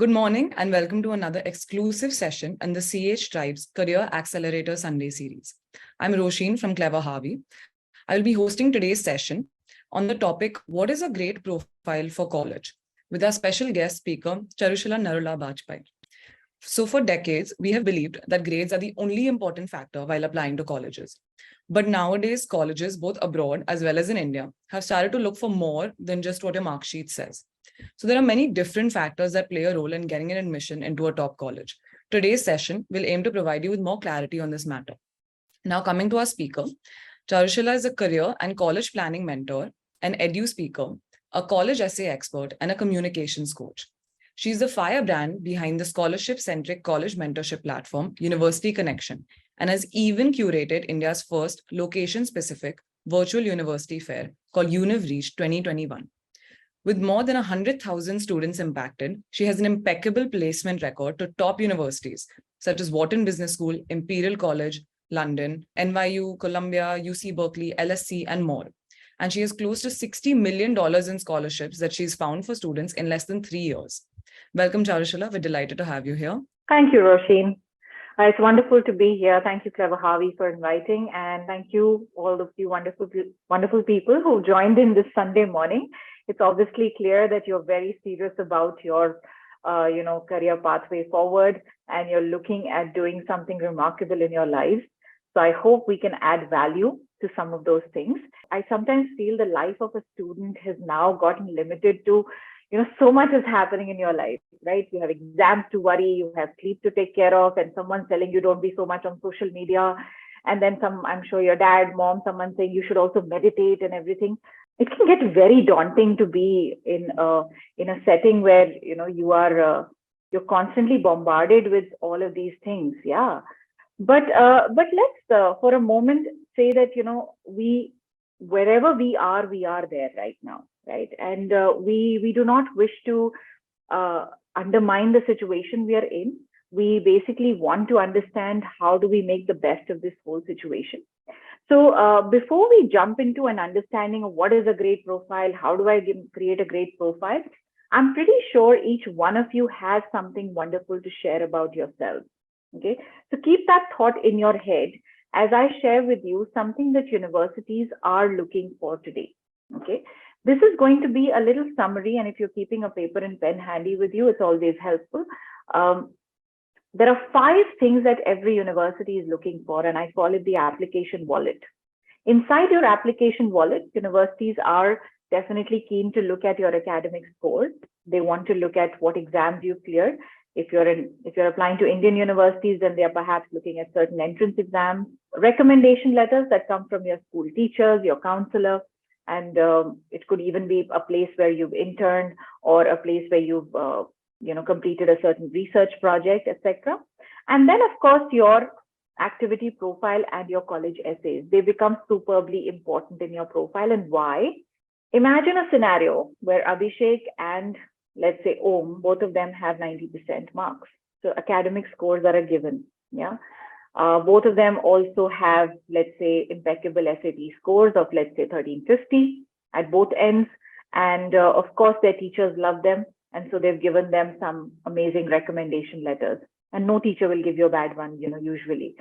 Good morning and welcome to another exclusive session in the CH Tribe's Career Accelerator Sunday series. I'm Roisin from Clever Harvey. I will be hosting today's session on the topic, what is a great profile for college? With our special guest speaker, Charushilla Bajpai. So for decades, we have believed that grades are the only important factor while applying to colleges. But nowadays, colleges, both abroad as well as in India, have started to look for more than just what your mark sheet says. So there are many different factors that play a role in getting an admission into a top college. Today's session will aim to provide you with more clarity on this matter. Now coming to our speaker, Charushilla is a career and college planning mentor, an edu speaker, a college essay expert, and a communications coach. She's the firebrand behind the scholarship-centric college mentorship platform, University Connection, and has even curated India's first location-specific virtual university fair called UnivReach 2021. With more than 100,000 students impacted, she has an impeccable placement record to top universities such as Wharton Business School, Imperial College, London, NYU, Columbia, UC Berkeley, LSC, and more. And she has close to $60 million in scholarships that she's found for students in less than 3 years. Welcome, Charushilla. We're delighted to have you here. Thank you, Roisin. It's wonderful to be here. Thank you, Clever Harvey, for inviting. And thank you, all of you wonderful people who joined in this Sunday morning. It's obviously clear that you're very serious about your career pathway forward, and you're looking at doing something remarkable in your lives. So I hope we can add value to some of those things. I sometimes feel the life of a student has now gotten limited to, so much is happening in your life, right? You have exams to worry, you have sleep to take care of, and someone's telling you don't be so much on social media. And then I'm sure your dad, mom, someone saying you should also meditate and everything. It can get very daunting to be in a setting where you're constantly bombarded with all of these things. Yeah, but let's for a moment say that we wherever we are there right now, right? And we do not wish to undermine the situation we are in. We basically want to understand how do we make the best of this whole situation. So before we jump into an understanding of what is a great profile, how do I create a great profile, I'm pretty sure each one of you has something wonderful to share about yourself. Okay, so keep that thought in your head as I share with you something that universities are looking for today. Okay, this is going to be a little summary, and if you're keeping a paper and pen handy with you, it's always helpful. There are 5 things that every university is looking for, and I call it the application wallet. Inside your application wallet, universities are definitely keen to look at your academic scores. They want to look at what exams you've cleared. If you're applying to Indian universities, then they are perhaps looking at certain entrance exams, recommendation letters that come from your school teachers, your counselor, and it could even be a place where you've interned or a place where you've completed a certain research project, etc. And then, of course, your activity profile and your college essays. They become superbly important in your profile. And why? Imagine a scenario where Abhishek and, let's say, Om, both of them have 90% marks. So academic scores are a given. Yeah. Both of them also have, let's say, impeccable SAT scores of, let's say, 1350 at both ends. And of course, their teachers love them. And so they've given them some amazing recommendation letters, and no teacher will give you a bad one, usually.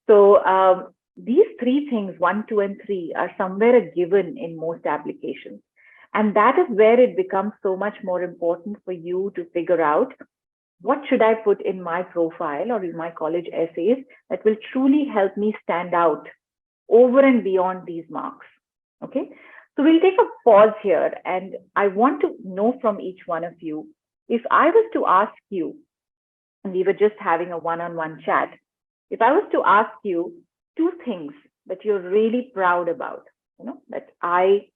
So these 3 things, 1, 2, and 3, are somewhere a given in most applications. And that is where it becomes so much more important for you to figure out what should I put in my profile or in my college essays that will truly help me stand out over and beyond these marks. Okay. So we'll take a pause here, and I want to know from each one of you, if I was to ask you, and we were just having a one-on-one chat, if I was to ask you 2 things that you're really proud about, that I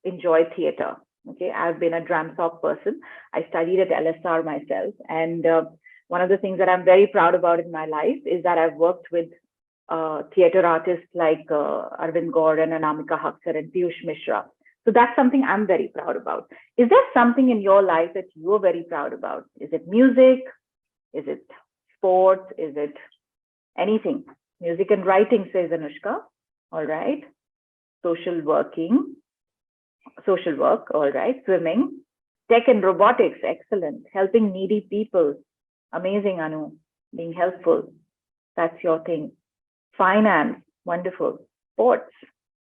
enjoy theater. Okay, I've been a drum sock person. I studied at LSR myself, and one of the things that I'm very proud about in my life is that I've worked with theater artists like Arvind Gaur and Anamika Haksar and Piyush Mishra. So that's something I'm very proud about. Is there something in your life that you are very proud about? Is it music? Is it sports? Is it anything? Music and writing, says Anushka. All right. Social work, all right. Swimming, Tech and robotics, excellent. Helping needy people, amazing, Anu. Being helpful, that's your thing. Finance, wonderful. Sports,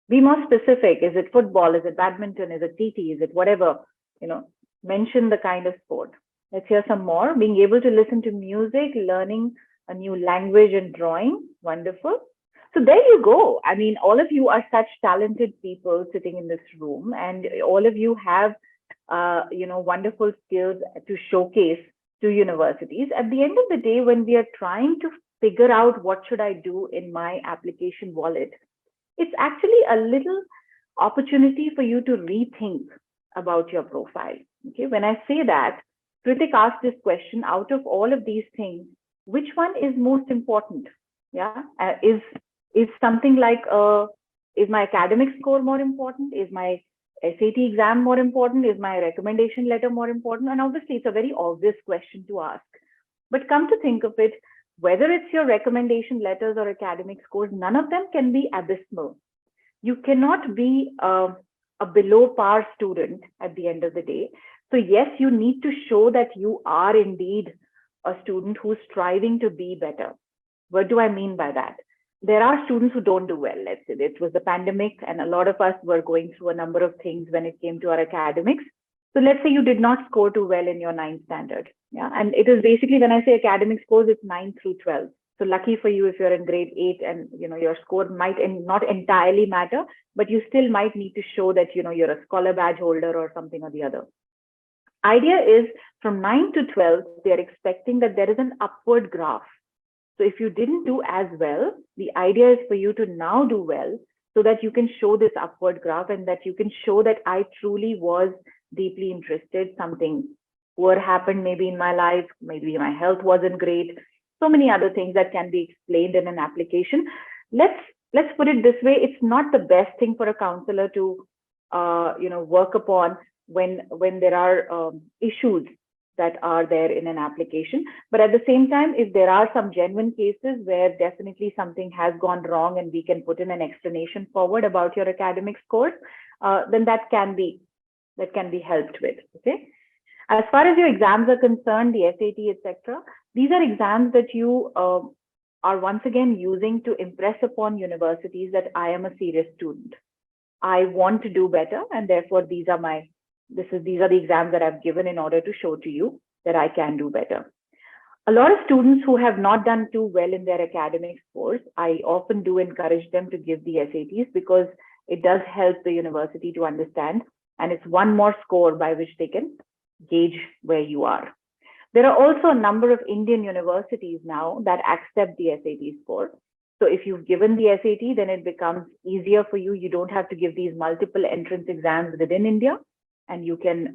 be more specific. Is it football? Is it badminton? Is it TT? Is it whatever? Mention the kind of sport. Let's hear some more. Being able to listen to music, learning a new language and drawing, wonderful. So there you go. I mean, all of you are such talented people sitting in this room, and all of you have, wonderful skills to showcase to universities. At the end of the day, when we are trying to figure out what should I do in my application wallet, it's actually a little opportunity for you to rethink about your profile. Okay, when I say that, Kritik asked this question: out of all of these things, which one is most important? Yeah, is something like is my academic score more important? Is my SAT exam more important? Is my recommendation letter more important? And obviously, it's a very obvious question to ask. But come to think of it, whether it's your recommendation letters or academic scores, none of them can be abysmal. You cannot be a below par student at the end of the day. So yes, you need to show that you are indeed a student who's striving to be better. What do I mean by that? There are students who don't do well. Let's say it was the pandemic, and a lot of us were going through a number of things when it came to our academics. So let's say you did not score too well in your 9th standard. Yeah. And it is basically, when I say academic scores, it's 9 through 12. So lucky for you if you're in grade 8 and your score might not entirely matter, but you still might need to show that you're a scholar badge holder or something or the other. Idea is from 9 to 12, they're expecting that there is an upward graph. So if you didn't do as well, the idea is for you to now do well so that you can show this upward graph and that you can show that I truly was deeply interested. Something poor happened maybe in my life, maybe my health wasn't great. So many other things that can be explained in an application. Let's put it this way: it's not the best thing for a counselor to work upon when there are issues that are there in an application. But at the same time, if there are some genuine cases where definitely something has gone wrong and we can put in an explanation forward about your academic scores, then that can be helped with. Okay. As far as your exams are concerned, the SAT, etc., these are exams that you are once again using to impress upon universities that I am a serious student. I want to do better, and therefore these are the exams that I've given in order to show to you that I can do better. A lot of students who have not done too well in their academic scores, I often do encourage them to give the SATs because it does help the university to understand, and it's one more score by which they can gauge where you are. There are also a number of Indian universities now that accept the SAT score. So if you've given the SAT, then it becomes easier for you. You don't have to give these multiple entrance exams within India, and you can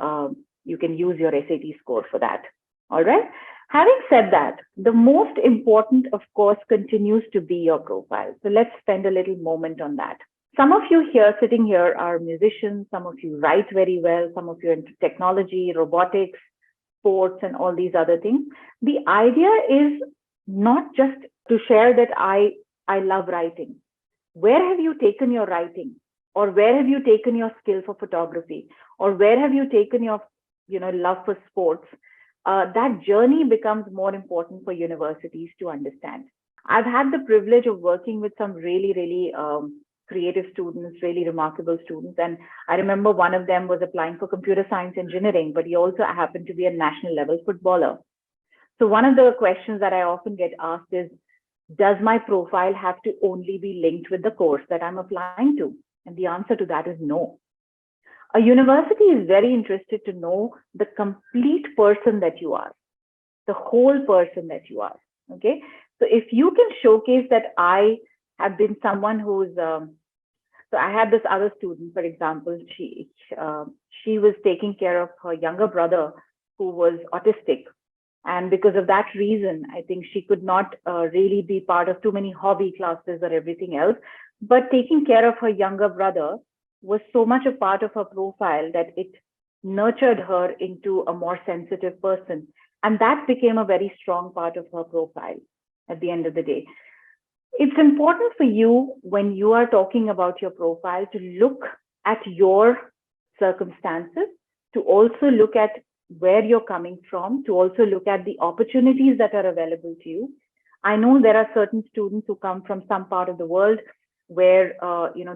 use your SAT score for that. All right. Having said that, the most important, of course, continues to be your profile. So let's spend a little moment on that. Some of you here, sitting here, are musicians. Some of you write very well. Some of you are into technology, robotics, sports, and all these other things. The idea is not just to share that I love writing. Where have you taken your writing? Or where have you taken your skill for photography? Or where have you taken your love for sports? That journey becomes more important for universities to understand. I've had the privilege of working with some really, really creative students, really remarkable students. And I remember one of them was applying for computer science engineering, but he also happened to be a national level footballer. So one of the questions that I often get asked is, does my profile have to only be linked with the course that I'm applying to? And the answer to that is no. A university is very interested to know the complete person that you are, the whole person that you are. Okay. So if you can showcase that I have been someone who's, so I had this other student, for example, she was taking care of her younger brother who was autistic. And because of that reason, I think she could not really be part of too many hobby classes or everything else. But taking care of her younger brother was so much a part of her profile that it nurtured her into a more sensitive person. And that became a very strong part of her profile at the end of the day. It's important for you, when you are talking about your profile, to look at your circumstances, to also look at where you're coming from, to also look at the opportunities that are available to you. I know there are certain students who come from some part of the world where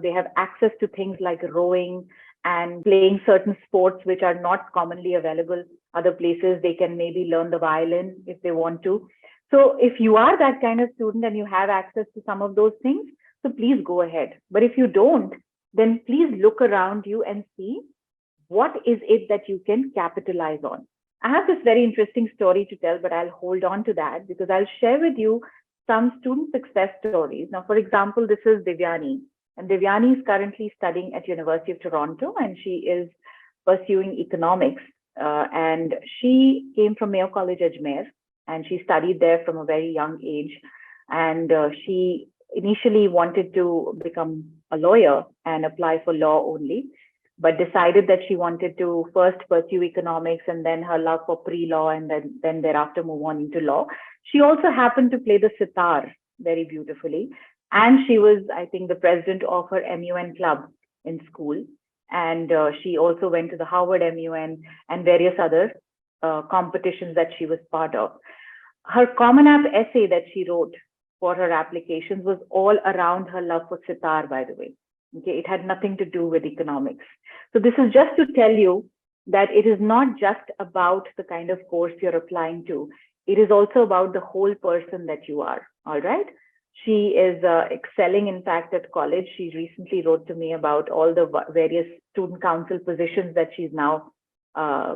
they have access to things like rowing and playing certain sports which are not commonly available other places. They can maybe learn the violin if they want to. So if you are that kind of student and you have access to some of those things, so please go ahead. But if you don't, then please look around you and see what is it that you can capitalize on. I have this very interesting story to tell, but I'll hold on to that because I'll share with you some student success stories. Now, for example, this is Divyani, and Divyani is currently studying at University of Toronto, and she is pursuing economics. And she came from Mayo College, Ajmer, and she studied there from a very young age. And she initially wanted to become a lawyer and apply for law only, but decided that she wanted to first pursue economics and then her love for pre-law, and then thereafter move on into law. She also happened to play the sitar very beautifully. And she was, I think, the president of her MUN club in school. And she also went to the Harvard MUN and various other competitions that she was part of. Her Common App essay that she wrote for her applications was all around her love for sitar, by the way. Okay, it had nothing to do with economics. So this is just to tell you that it is not just about the kind of course you're applying to. It is also about the whole person that you are. All right. She is excelling, in fact, at college. She recently wrote to me about all the various student council positions that she's now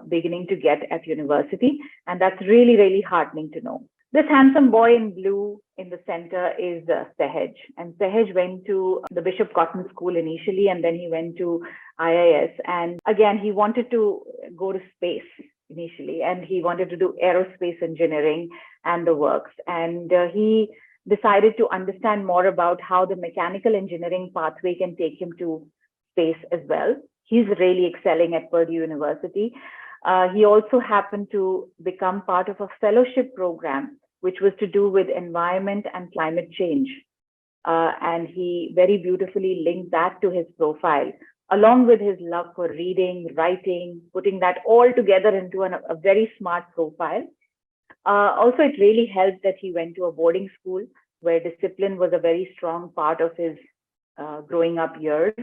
beginning to get at university. And that's really, really heartening to know. This handsome boy in blue in the center is Sehaj. And Sehaj went to the Bishop Cotton School initially, and then he went to IIS. And again, he wanted to go to space initially, and he wanted to do aerospace engineering and the works. And he decided to understand more about how the mechanical engineering pathway can take him to space as well. He's really excelling at Purdue University. He also happened to become part of a fellowship program, which was to do with environment and climate change. And he very beautifully linked that to his profile, along with his love for reading, writing, putting that all together into a very smart profile. Also, it really helped that he went to a boarding school where discipline was a very strong part of his growing up years.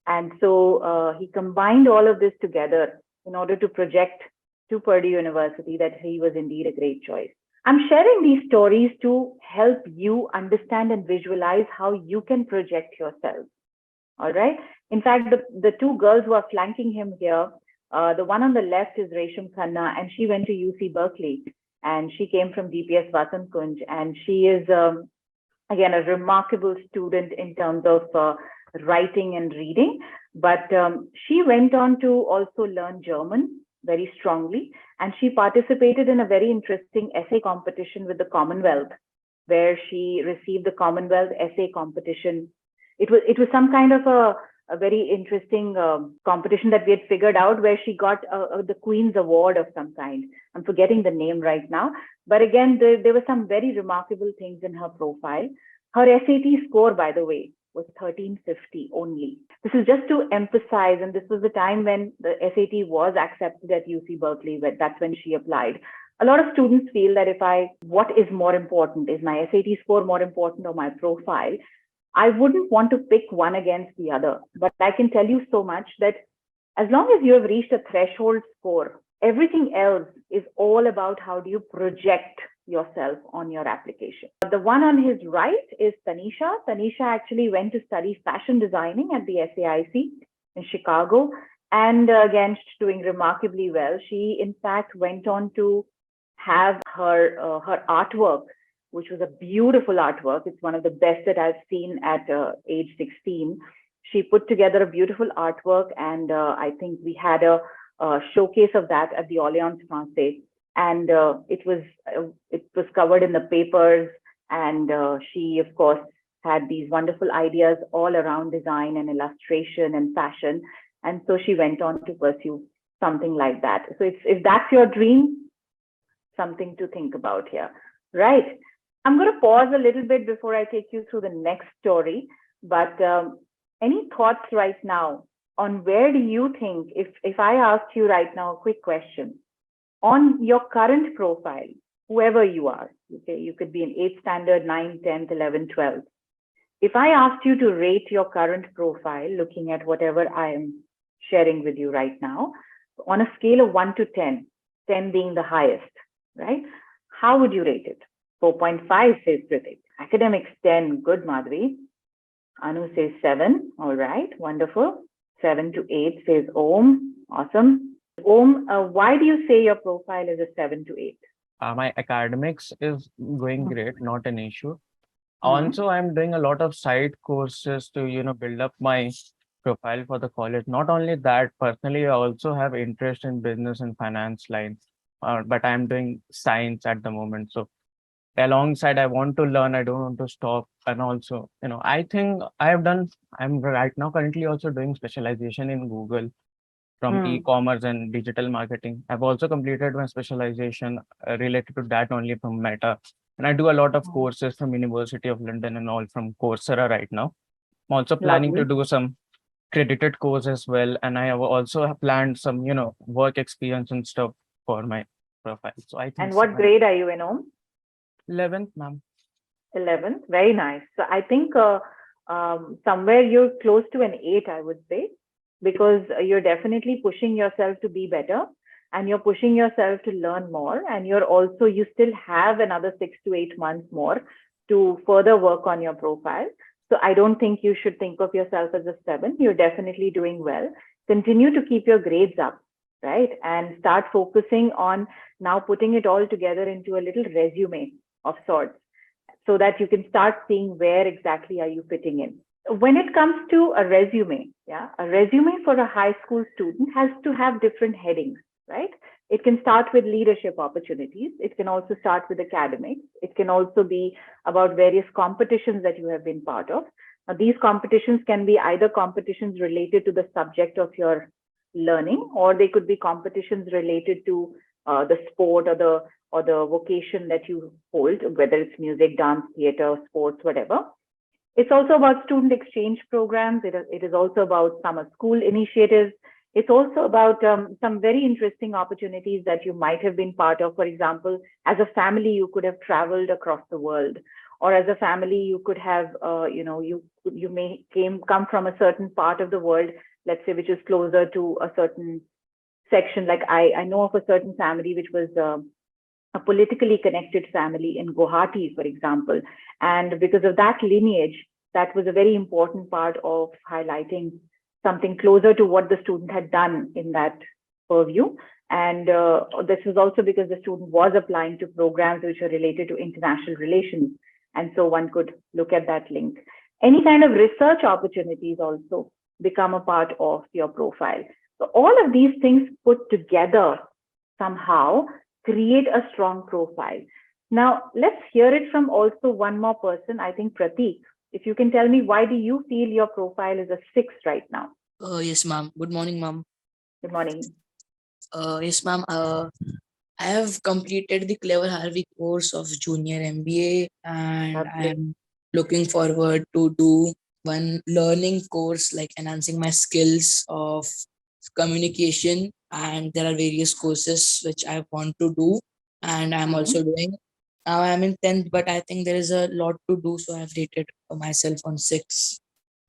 And so he combined all of this together in order to project to Purdue University that he was indeed a great choice. I'm sharing these stories to help you understand and visualize how you can project yourself. All right. In fact, the two girls who are flanking him here, the one on the left is Resham Khanna, and she went to UC Berkeley, and she came from DPS Vasant Kunj, and she is, again, a remarkable student in terms of writing and reading. But she went on to also learn German very strongly, and she participated in a very interesting essay competition with the Commonwealth, where she received the Commonwealth essay competition. It was some kind of a very interesting competition that we had figured out, where she got the Queen's Award of some kind. I'm forgetting the name right now, but again, there were some very remarkable things in her profile. Her SAT score, by the way, was 1350 only. This is just to emphasize, and this was the time when the SAT was accepted at UC Berkeley, but that's when she applied. A lot of students feel that what is more important? Is my SAT score more important or my profile? I wouldn't want to pick one against the other, but I can tell you so much that as long as you have reached a threshold score, everything else is all about how do you project yourself on your application. The one on his right is Tanisha. Tanisha actually went to study fashion designing at the SAIC in Chicago, and again, she's doing remarkably well. She, in fact, went on to have her artwork, which was a beautiful artwork. It's one of the best that I've seen at age 16. She put together a beautiful artwork, and I think we had a showcase of that at the Alliance Française. And it was covered in the papers, and she, of course, had these wonderful ideas all around design and illustration and fashion. And so she went on to pursue something like that. So if that's your dream, something to think about here, right? I'm going to pause a little bit before I take you through the next story. But any thoughts right now on where do you think, if I asked you right now a quick question, on your current profile, whoever you are, okay, you could be in 8th standard, 9th, 10th, 11th, 12th. If I asked you to rate your current profile, looking at whatever I am sharing with you right now, on a scale of 1 to 10, 10 being the highest, right? How would you rate it? 4.5 says Pratik. Academics 10, good Madhvi. Anu says 7, all right, wonderful. 7 to 8 says Om, awesome. Om, why do you say your profile is a 7 to 8? My academics is going great, not an issue. Mhm. Also, I'm doing a lot of side courses to, build up my profile for the college. Not only that, personally, I also have interest in business and finance lines, but I'm doing science at the moment. So alongside, I want to learn, I don't want to stop. And also, I think I'm right now currently also doing specialization in Google from e-commerce and digital marketing. I've also completed my specialization related to that only from Meta. And I do a lot of courses from University of London and all from Coursera right now. I'm also planning to Lovely. do some credited course as well. And I have also have planned some, work experience and stuff for my profile. So I think And what grade are you in, Om? 11th, ma'am. 11th, very nice. So I think somewhere you're close to an 8, I would say, because you're definitely pushing yourself to be better, and you're pushing yourself to learn more, and you still have another 6 to 8 months more to further work on your profile. So I don't think you should think of yourself as a 7. You're definitely doing well. Continue to keep your grades up, right? And start focusing on now putting it all together into a little resume of sorts, so that you can start seeing where exactly are you fitting in. When it comes to a resume, a resume for a high school student has to have different headings, right? It can start with leadership opportunities. It can also start with academics. It can also be about various competitions that you have been part of. Now, these competitions can be either competitions related to the subject of your learning, or they could be competitions related to the sport or the vocation that you hold, whether it's music, dance, theater, sports, whatever. It's also about student exchange programs. It is also about summer school initiatives. It's also about some very interesting opportunities that you might have been part of. For example, as a family, you could have traveled across the world, or as a family, you could have, you may come from a certain part of the world, let's say, which is closer to a certain section. Like I know of a certain family which was a politically connected family in Guwahati, for example. And because of that lineage, that was a very important part of highlighting something closer to what the student had done in that purview. And this was also because the student was applying to programs which are related to international relations. And so one could look at that link. Any kind of research opportunities also become a part of your profile. So all of these things put together somehow create a strong profile. Now, let's hear it from also one more person. I think Pratik, if you can tell me, why do you feel your profile is a 6 right now? Yes, ma'am. Good morning, ma'am. Good morning. Yes, ma'am. I have completed the Clever Harvey course of Junior MBA, and I Lovely. am looking forward to do one learning course, like enhancing my skills of communication. And there are various courses which I want to do, and I'm also doing. Now I'm in 10th, but I think there is a lot to do, so I've rated myself on 6.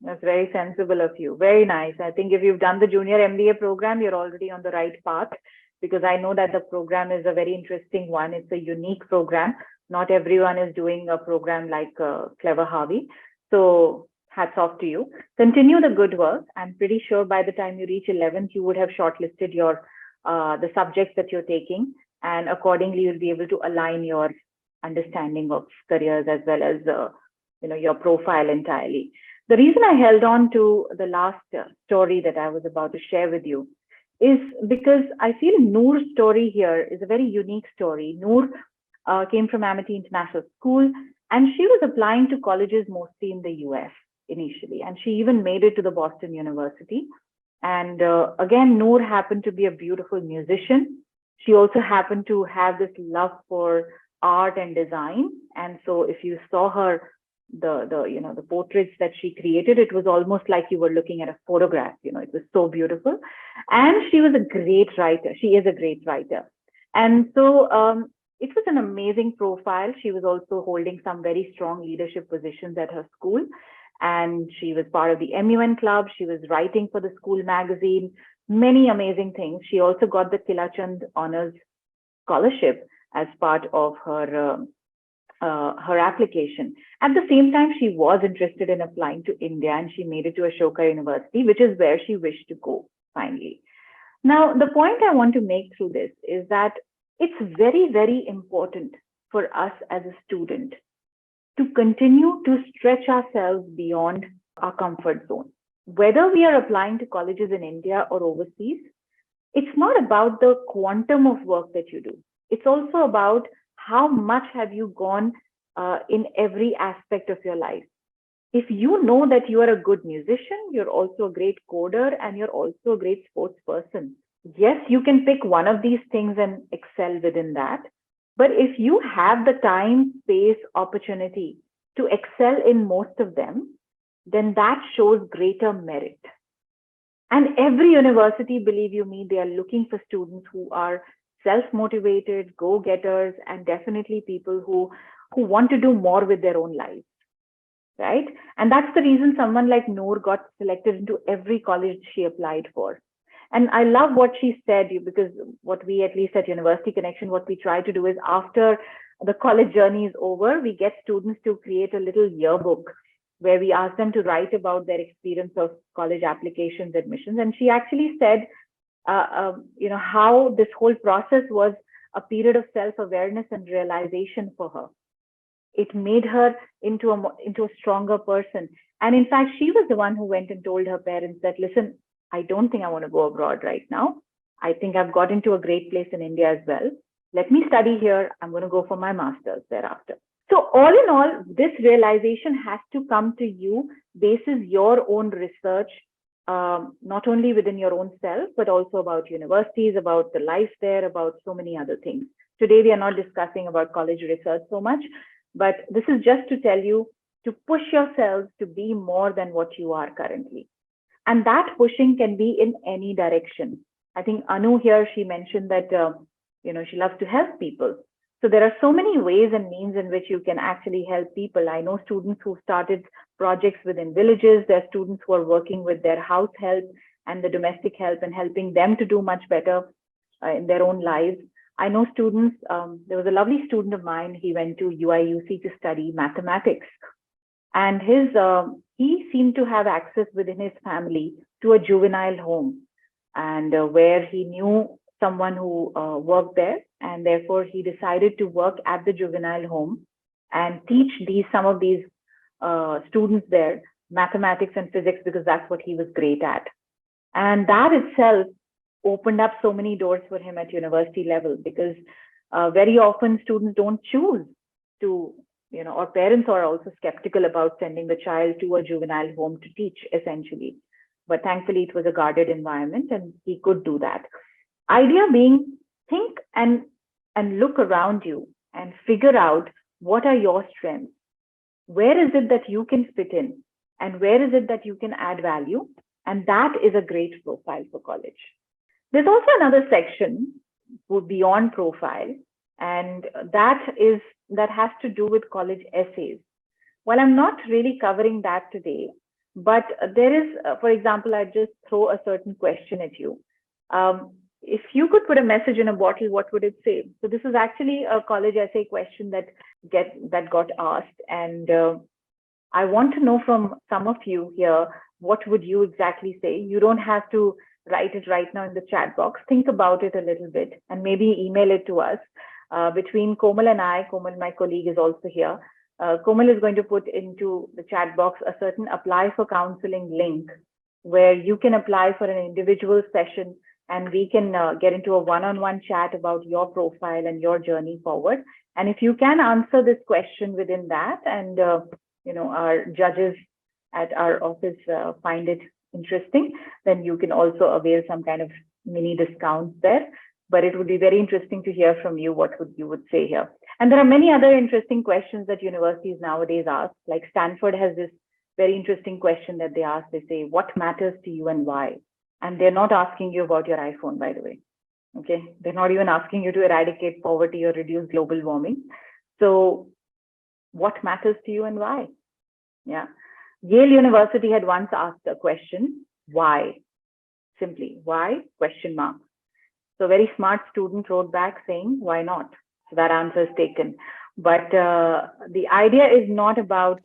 That's very sensible of you. Very nice. I think if you've done the Junior MBA program, you're already on the right path, because I know that the program is a very interesting one. It's a unique program. Not everyone is doing a program like Clever Harvey. So hats off to you. Continue the good work. I'm pretty sure by the time you reach 11th, you would have shortlisted your the subjects that you're taking, and accordingly, you'll be able to align your understanding of careers as well as your profile entirely. The reason I held on to the last story that I was about to share with you is because I feel Noor's story here is a very unique story. Noor came from Amity International School, and she was applying to colleges mostly in the US initially, and she even made it to the Boston University. And again, Noor happened to be a beautiful musician. She also happened to have this love for art and design. And so if you saw her, the portraits that she created, it was almost like you were looking at a photograph. It was so beautiful. And she was a great writer. She is a great writer. And so it was an amazing profile. She was also holding some very strong leadership positions at her school. And she was part of the MUN club. She was writing for the school magazine, many amazing things. She also got the Kilachand Honors Scholarship as part of her application. At the same time, she was interested in applying to India, and she made it to Ashoka University, which is where she wished to go finally. Now, the point I want to make through this is that it's very, very important for us as a student to continue to stretch ourselves beyond our comfort zone. Whether we are applying to colleges in India or overseas, it's not about the quantum of work that you do. It's also about how much have you gone in every aspect of your life. If you know that you are a good musician, you're also a great coder, and you're also a great sports person. Yes, you can pick one of these things and excel within that. But if you have the time, space, opportunity to excel in most of them, then that shows greater merit. And every university, believe you me, they are looking for students who are self-motivated, go-getters, and definitely people who want to do more with their own lives, right? And that's the reason someone like Noor got selected into every college she applied for. And I love what she said, because what we, at least at University Connection, what we try to do is after the college journey is over, we get students to create a little yearbook where we ask them to write about their experience of college applications, admissions. And she actually said, how this whole process was a period of self-awareness and realization for her. It made her into a stronger person. And in fact, she was the one who went and told her parents that, listen, I don't think I want to go abroad right now. I think I've got into a great place in India as well. Let me study here. I'm going to go for my master's thereafter. So all in all, this realization has to come to you basis your own research, not only within your own self, but also about universities, about the life there, about so many other things. Today, we are not discussing about college research so much, but this is just to tell you to push yourselves to be more than what you are currently. And that pushing can be in any direction. I think Anu here, she mentioned that, she loves to help people. So there are so many ways and means in which you can actually help people. I know students who started projects within villages. There are students who are working with their house help and the domestic help and helping them to do much better in their own lives. I know students, there was a lovely student of mine, he went to UIUC to study mathematics. And he seemed to have access within his family to a juvenile home, and where he knew someone who worked there, and therefore he decided to work at the juvenile home and teach some of these students there mathematics and physics, because that's what he was great at. And that itself opened up so many doors for him at university level, because very often students don't choose to, or parents are also skeptical about sending the child to a juvenile home to teach, essentially. But thankfully, it was a guarded environment and he could do that. Idea being, think and look around you and figure out what are your strengths. Where is it that you can fit in? And where is it that you can add value? And that is a great profile for college. There's also another section beyond profile, and that has to do with college essays. Well, I'm not really covering that today, but there is, for example, I just throw a certain question at you. If you could put a message in a bottle, what would it say? So this is actually a college essay question that got asked, and I want to know from some of you here, what would you exactly say? You don't have to write it right now in the chat box. Think about it a little bit and maybe email it to us. Between Komal and I, Komal, my colleague, is also here. Komal is going to put into the chat box a certain apply for counseling link where you can apply for an individual session, and we can get into a one-on-one chat about your profile and your journey forward. And if you can answer this question within that, and our judges at our office find it interesting, then you can also avail some kind of mini discounts there. But it would be very interesting to hear from you what you would say here. And there are many other interesting questions that universities nowadays ask. Like Stanford has this very interesting question that they ask. They say, what matters to you and why? And they're not asking you about your iPhone, by the way. Okay, they're not even asking you to eradicate poverty or reduce global warming. So what matters to you and why? Yeah. Yale University had once asked a question, why? Simply, why? Question mark. So a very smart student wrote back saying, why not? So that answer is taken. But the idea is not about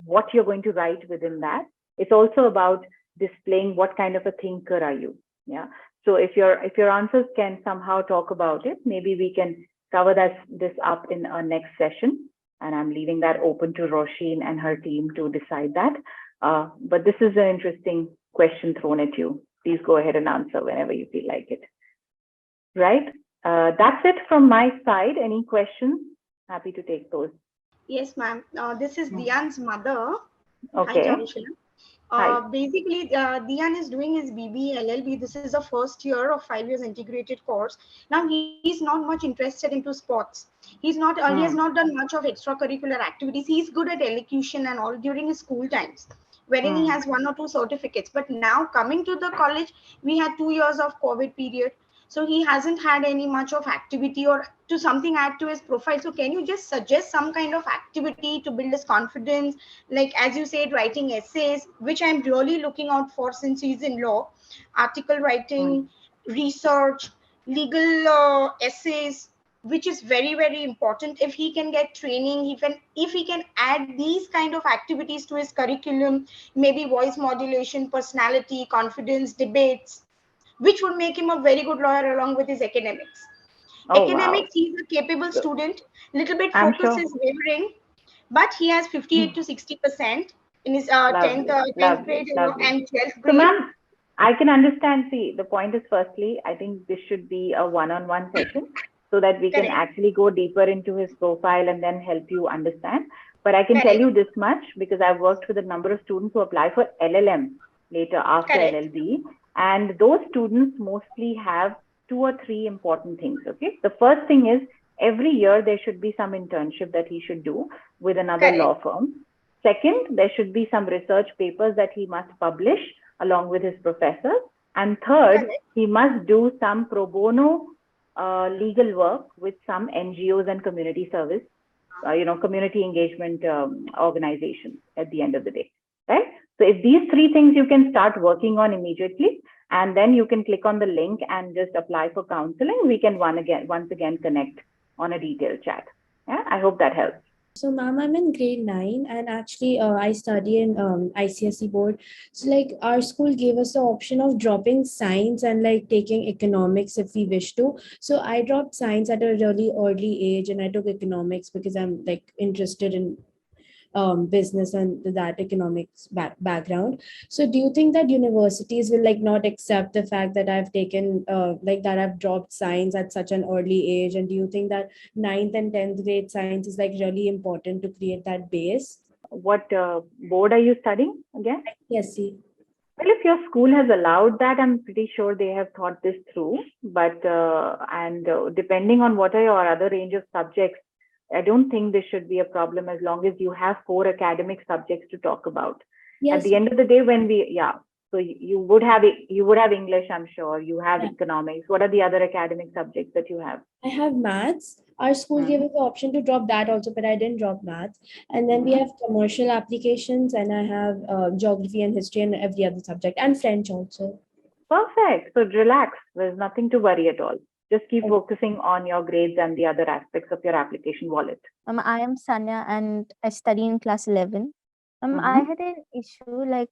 what you're going to write within that. It's also about displaying what kind of a thinker are you. Yeah. So if your answers can somehow talk about it, maybe we can cover this up in our next session. And I'm leaving that open to Roisin and her team to decide that. But this is an interesting question thrown at you. Please go ahead and answer whenever you feel like it. Right. That's it from my side. Any questions? Happy to take those. Yes, ma'am. This is Dian's mother. Okay. Hi, Charushilla. Hi. Basically, Dian is doing his BBA LLB. This is the first year of 5 years integrated course. Now he's not much interested into sports. He has not done much of extracurricular activities. He's good at elocution and all during his school times, wherein he has 1 or 2 certificates. But now coming to the college, we had 2 years of COVID period. So he hasn't had any much of activity or to something add to his profile. So can you just suggest some kind of activity to build his confidence? Like, as you said, writing essays, which I'm really looking out for since he's in law, article writing, research, legal essays, which is very, very important. If he can get training, if he can add these kind of activities to his curriculum, maybe voice modulation, personality, confidence, debates, which would make him a very good lawyer along with his academics. Academics, he's a capable student. Little bit focus is wavering, but he has 58 to 60% in his 10th grade and 12th grade. So, ma'am, I can understand. See, the point is, firstly, I think this should be a one-on-one session so that we can actually go deeper into his profile and then help you understand. But I can tell you this much because I've worked with a number of students who apply for LLM later after LLB. And those students mostly have 2 or 3 important things. Okay. The first thing is every year there should be some internship that he should do with another law firm. Second, there should be some research papers that he must publish along with his professors. And third, he must do some pro bono legal work with some NGOs and community service, community engagement organizations at the end of the day. Right. So if these 3 things you can start working on immediately, and then you can click on the link and just apply for counseling, we can once again connect on a detailed chat. Yeah, I hope that helps. So, ma'am, I'm in grade 9, and actually I study in ICSE board. So, like, our school gave us the option of dropping science and like taking economics if we wish to. So I dropped science at a really early age, and I took economics because I'm like interested in business and that economics background. So do you think that universities will like not accept the fact that I've taken that I've dropped science at such an early age? And do you think that 9th and 10th grade science is like really important to create that base? What board are you studying again? Yes, see. Well, if your school has allowed that, I'm pretty sure they have thought this through. But depending on what are your other range of subjects, I don't think this should be a problem as long as you have 4 academic subjects to talk about. Yes. At the end of the day, so you would have English, I'm sure. You have economics. What are the other academic subjects that you have? I have maths. Our school gave us the option to drop that also, but I didn't drop maths. And then we have commercial applications, and I have geography and history and every other subject, and French also. Perfect. So relax. There's nothing to worry at all. Just keep focusing on your grades and the other aspects of your application wallet. I am Sanya and I study in class 11. I had an issue like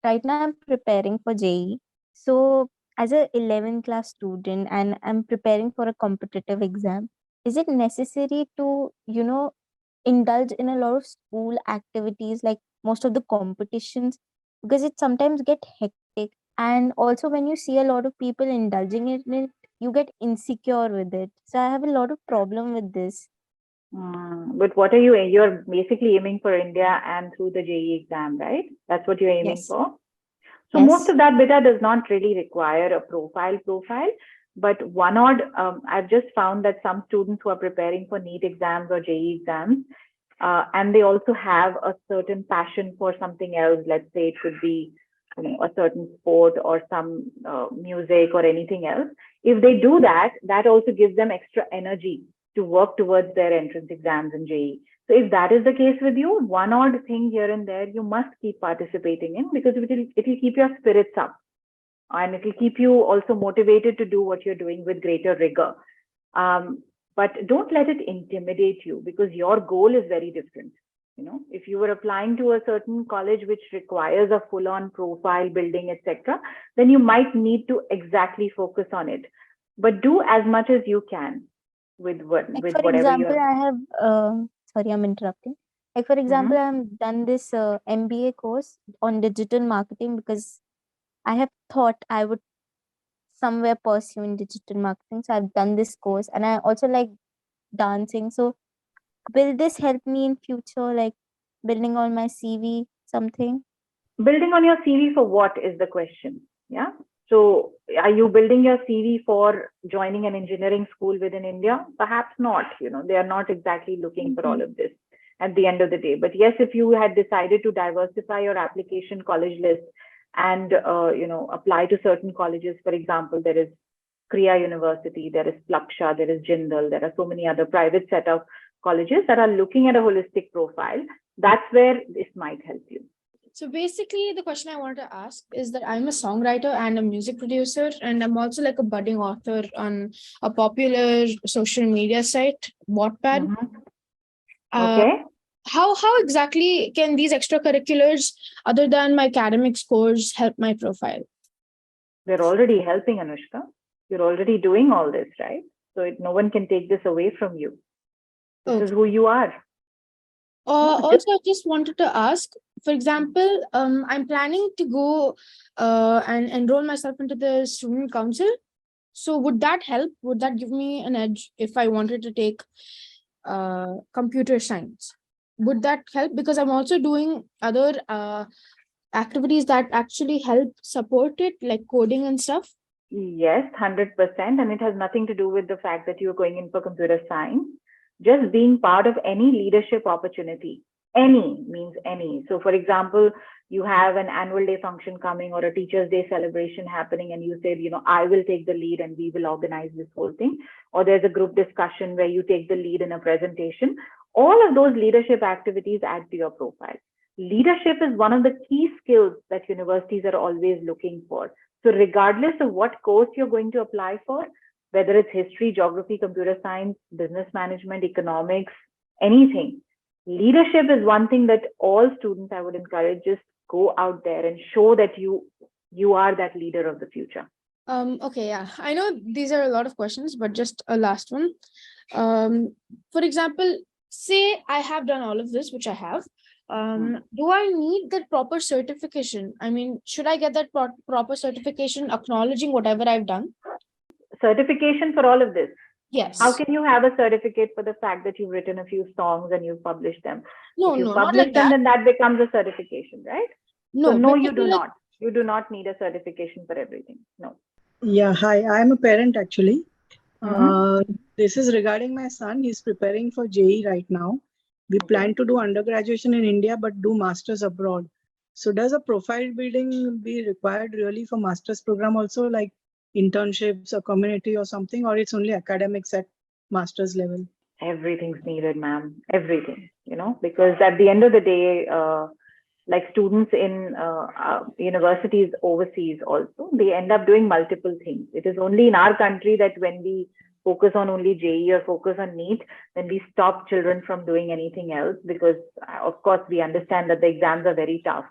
right now I'm preparing for JEE. So as a 11th class student and I'm preparing for a competitive exam, is it necessary to, indulge in a lot of school activities like most of the competitions? Because it sometimes get hectic. And also when you see a lot of people indulging in it, you get insecure with it. So I have a lot of problem with this. But what are you're basically aiming for India and through the JEE exam, right? That's what you're aiming for. So most of that beta does not really require a profile, but I've just found that some students who are preparing for NEET exams or JEE exams, and they also have a certain passion for something else. Let's say it could be a certain sport or some music or anything else, if they do that, that also gives them extra energy to work towards their entrance exams and JEE. So if that is the case with you, one odd thing here and there you must keep participating in, because it will keep your spirits up, and it will keep you also motivated to do what you're doing with greater rigor. But don't let it intimidate you, because your goal is very different. If you were applying to a certain college which requires a full-on profile building, etc., then you might need to exactly focus on it. But do as much as you can with Like for whatever example, you're. I have sorry, I'm interrupting. Like for example, I've done this MBA course on digital marketing because I have thought I would somewhere pursue in digital marketing. So I've done this course, and I also like dancing. So will this help me in future, like building on my CV, something? Building on your CV for what is the question? Yeah. So are you building your CV for joining an engineering school within India? Perhaps not. They are not exactly looking for all of this at the end of the day. But yes, if you had decided to diversify your application college list and apply to certain colleges, for example, there is Kriya University, there is Plaksha, there is Jindal, there are so many other private set of colleges that are looking at a holistic profile. That's where this might help you. So basically, the question I wanted to ask is that I'm a songwriter and a music producer, and I'm also like a budding author on a popular social media site, Wattpad. Okay. How exactly can these extracurriculars, other than my academic scores, help my profile? They're already helping, Anushka. You're already doing all this, right? So no one can take this away from you. This is who you are. Also, I just wanted to ask, for example, I'm planning to go and enroll myself into the student council. So would that help? Would that give me an edge if I wanted to take computer science? Would that help? Because I'm also doing other activities that actually help support it, like coding and stuff. Yes, 100%. And it has nothing to do with the fact that you're going in for computer science. Just being part of any leadership opportunity. Any means any. So for example, you have an annual day function coming or a teacher's day celebration happening, and you said, I will take the lead and we will organize this whole thing. Or there's a group discussion where you take the lead in a presentation. All of those leadership activities add to your profile. Leadership is one of the key skills that universities are always looking for. So regardless of what course you're going to apply for, whether it's history, geography, computer science, business management, economics, anything, leadership is one thing that all students I would encourage, just go out there and show that you are that leader of the future. Okay, yeah. I know these are a lot of questions, but just a last one. For example, say I have done all of this, which I have. Do I need that proper certification? I mean, should I get that proper certification acknowledging whatever I've done? Certification for all of this? Yes. How can you have a certificate for the fact that you've written a few songs and you've published them? No, if you no, publish not like them, that. then that becomes a certification, right? No, so no, but you do not. You do not need a certification for everything. No. Yeah, hi. I'm a parent actually. This is regarding my son. He's preparing for JEE right now. We plan to do undergraduation in India, but do masters abroad. So does a profile building be required really for master's program also, like internships or community or something, or it's only academics at master's level? Everything's needed, ma'am. Everything, because at the end of the day, like students in universities overseas also, they end up doing multiple things. It is only in our country that when we focus on only JEE or focus on NEET, then we stop children from doing anything else, because of course we understand that the exams are very tough.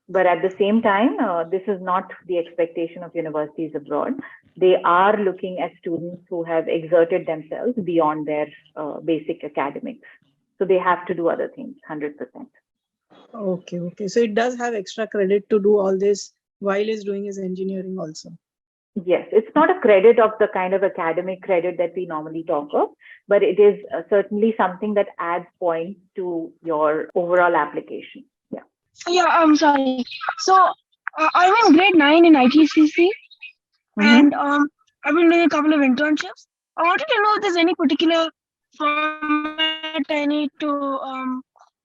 But at the same time, this is not the expectation of universities abroad. They are looking at students who have exerted themselves beyond their basic academics. So they have to do other things, 100%. Okay. So it does have extra credit to do all this while he's doing his engineering also. Yes, it's not a credit of the kind of academic credit that we normally talk of, but it is certainly something that adds points to your overall application. Yeah, I'm sorry. So I'm in grade 9 in ITCC, and I've been doing a couple of internships. I wanted to know if there's any particular format I need to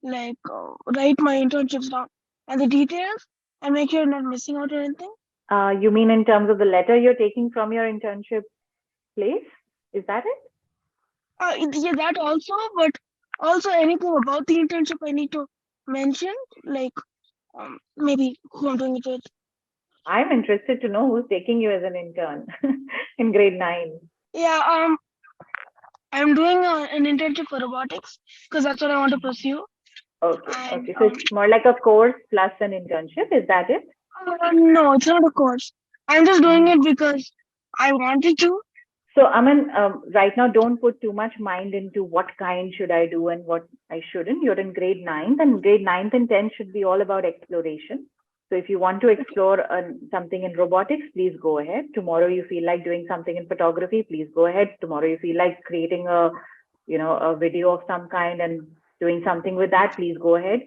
write my internships down and the details. and make sure you're not missing out on anything. You mean in terms of the letter you're taking from your internship place? Is that it? Yeah, that also, but also anything about the internship I need to mention, like maybe who I'm doing it with. I'm interested to know who's taking you as an intern in grade 9. Yeah, I'm doing an internship for robotics because that's what I want to pursue. Okay, And okay. So it's more like a course plus an internship. Is that it? no, it's not a course. I'm just doing it because I wanted to. So, Aman, right now, don't put too much mind into what kind should I do and what I shouldn't. You're in grade 9th, and grade 9th and 10th should be all about exploration. So, if you want to explore something in robotics, please go ahead. Tomorrow, you feel like doing something in photography, please go ahead. Tomorrow, you feel like creating a video of some kind and doing something with that, please go ahead.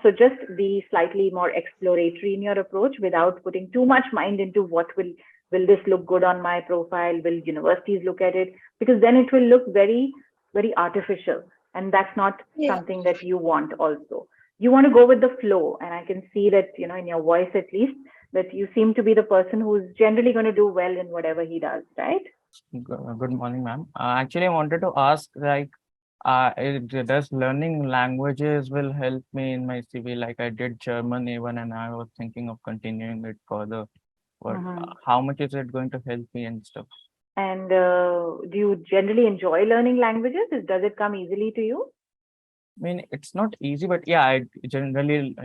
So just be slightly more exploratory in your approach without putting too much mind into what will this look good on my profile, will universities look at it, because then it will look very, very artificial, and that's not something that you want. Also, you want to go with the flow, and I can see that, in your voice at least, that you seem to be the person who's generally going to do well in whatever he does, right? Good morning, ma'am. Actually, I wanted to ask, like, does learning languages will help me in my CV? Like, I did German A1 and I was thinking of continuing it further. But how much is it going to help me and stuff? And do you generally enjoy learning languages? Does it come easily to you? I mean, it's not easy, but yeah, I generally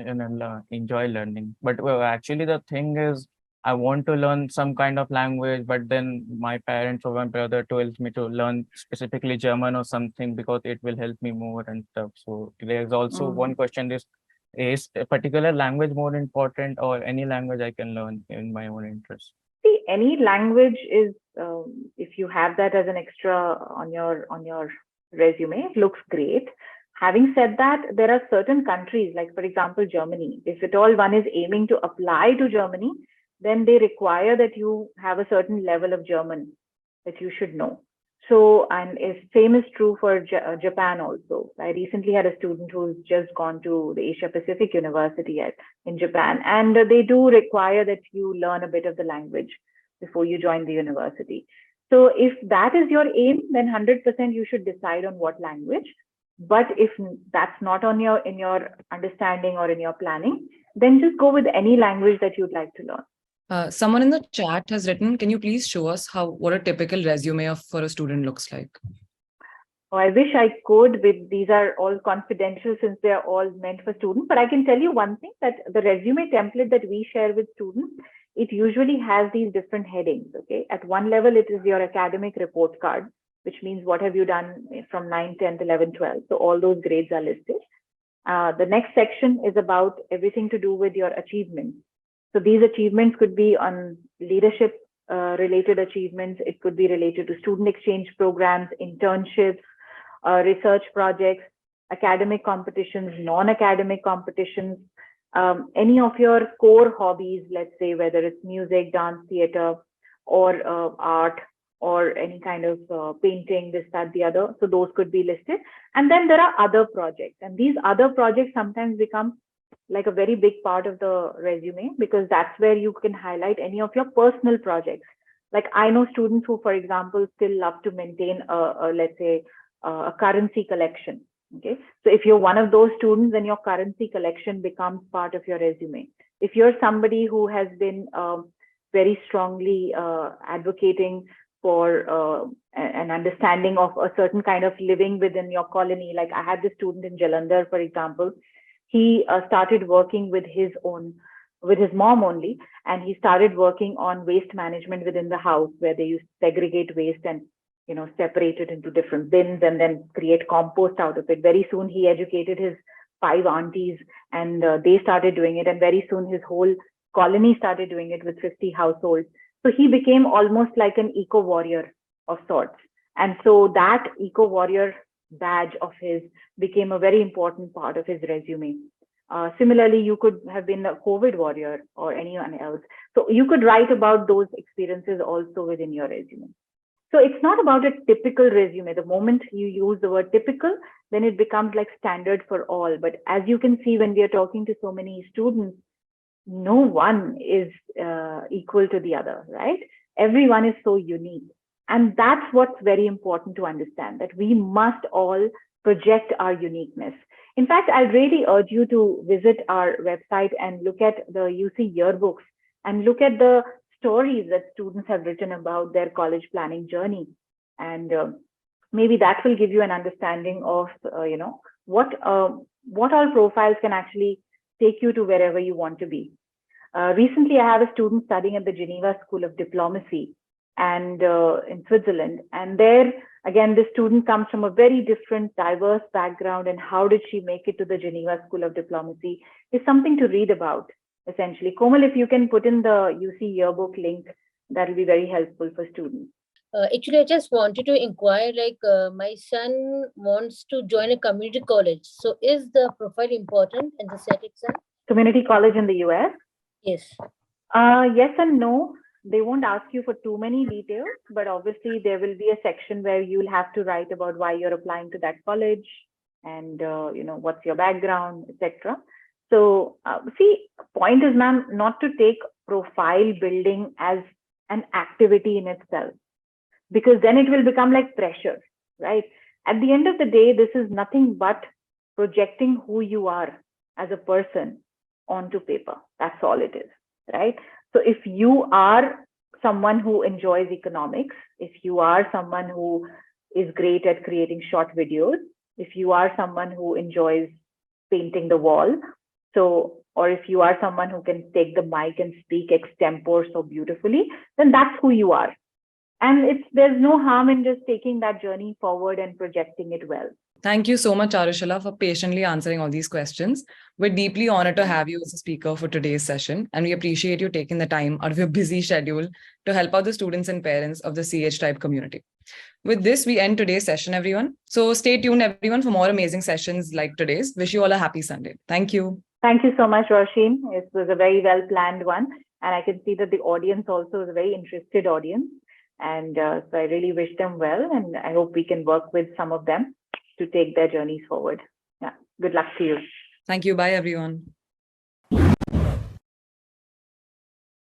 enjoy learning. But actually, the thing is, I want to learn some kind of language, but then my parents or my brother tells me to learn specifically German or something because it will help me more and stuff. So there's also one question: is a particular language more important, or any language I can learn in my own interest? See, any language is, if you have that as an extra on your resume, it looks great. Having said that, there are certain countries, like for example, Germany. If at all one is aiming to apply to Germany, then they require that you have a certain level of German that you should know. So, and same is true for Japan also. I recently had a student who's just gone to the Asia Pacific University in Japan, and they do require that you learn a bit of the language before you join the university. So if that is your aim, then 100% you should decide on what language. But if that's not in your understanding or in your planning, then just go with any language that you'd like to learn. Someone in the chat has written, can you please show us what a typical resume for a student looks like? Oh, I wish I could, but these are all confidential since they are all meant for students. But I can tell you one thing, that the resume template that we share with students, it usually has these different headings. Okay, at one level, it is your academic report card, which means what have you done from 9, 10, 11, 12. So all those grades are listed. The next section is about everything to do with your achievements. So these achievements could be on leadership related achievements. It could be related to student exchange programs, internships, research projects, academic competitions, non-academic competitions, any of your core hobbies, let's say whether it's music, dance, theater, or art, or any kind of painting, this, that, the other. So those could be listed. And then there are other projects. And these other projects sometimes become like a very big part of the resume, because that's where you can highlight any of your personal projects. Like I know students who, for example, still love to maintain let's say, a currency collection. Okay. So if you're one of those students, then your currency collection becomes part of your resume. If you're somebody who has been very strongly advocating for an understanding of a certain kind of living within your colony, like I had this student in Jalandhar, for example, he started working with his mom only, and he started working on waste management within the house, where they used to segregate waste and separate it into different bins and then create compost out of it. Very soon he educated his 5 aunties, and they started doing it, and very soon his whole colony started doing it with 50 households. So he became almost like an eco warrior of sorts. And so that eco warrior badge of his became a very important part of his resume. Similarly, you could have been a COVID warrior or anyone else. So you could write about those experiences also within your resume. So it's not about a typical resume. The moment you use the word typical, then it becomes like standard for all. But as you can see, when we are talking to so many students, no one is equal to the other, right? Everyone is so unique. And that's what's very important to understand, that we must all project our uniqueness. In fact, I'd really urge you to visit our website and look at the UC yearbooks and look at the stories that students have written about their college planning journey. And maybe that will give you an understanding of, what all profiles can actually take you to wherever you want to be. Recently, I have a student studying at the Geneva School of Diplomacy and in Switzerland. And there, again, this student comes from a very different, diverse background. And how did she make it to the Geneva School of Diplomacy is something to read about, essentially. Komal, if you can put in the UC yearbook link, that will be very helpful for students. Actually, I just wanted to inquire, my son wants to join a community college. So is the profile important in the SET exam? Community college in the US? Yes. Yes and no. They won't ask you for too many details, but obviously there will be a section where you'll have to write about why you're applying to that college and, what's your background, etc. So, point is, ma'am, not to take profile building as an activity in itself, because then it will become like pressure, right? At the end of the day, this is nothing but projecting who you are as a person onto paper. That's all it is, right? So if you are someone who enjoys economics, if you are someone who is great at creating short videos, if you are someone who enjoys painting the wall, or if you are someone who can take the mic and speak extempore so beautifully, then that's who you are. And there's no harm in just taking that journey forward and projecting it well. Thank you so much, Charushilla, for patiently answering all these questions. We're deeply honored to have you as a speaker for today's session, and we appreciate you taking the time out of your busy schedule to help out the students and parents of the CH type community. With this, we end today's session, everyone. So stay tuned, everyone, for more amazing sessions like today's. Wish you all a happy Sunday. Thank you. Thank you so much, Roisin. It was a very well-planned one. And I can see that the audience also is a very interested audience. And so I really wish them well. And I hope we can work with some of them to take their journeys forward. Yeah. Good luck to you. Thank you. Bye, everyone.